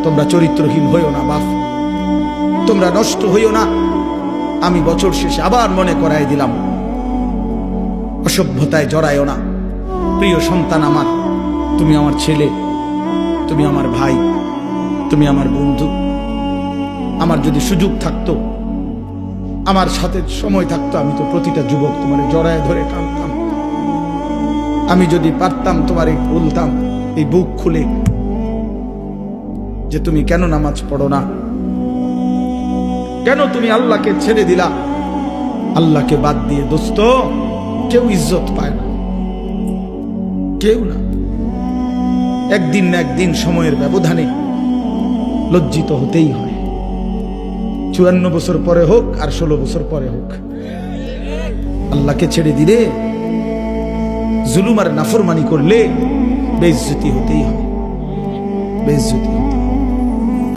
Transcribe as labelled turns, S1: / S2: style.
S1: তোমরা চরিত্রহীন হইও না বাপ, তোমরা নষ্ট হইও না। আমি বছর শেষে আবার মনে করাই দিলাম, অসভ্যতায় জড়ায়ও না। প্রিয় সন্তান আমার, তুমি আমার ছেলে, তুমি আমার ভাই, তুমি আমার বন্ধু। আমার যদি সুযোগ থাকতো, আমার সাথে সময় থাকতো, আমি তো প্রতিটা যুবক তোমার জড়ায় ধরে টানতাম। আমি যদি পারতাম তোমারে বলতাম এই বুক খুলে যে তুমি কেন নামাজ পড়ো না, কেন তুমি আল্লাহকে ছেড়ে দিলা। আল্লাহকে বাদ দিয়ে দোস্ত কেউ ইজ্জত পায় না, কেউ না। একদিন না একদিন সময়ের ব্যবধানে লজ্জিত হতেই হয়। 54 বছর পরে হোক আর 16 বছর পরে হোক, আল্লাহকে ছেড়ে দিলে, জুলুম আর নাফরমানি করলে বেইজ্জতি হতেই হয়, বেইজ্জতি।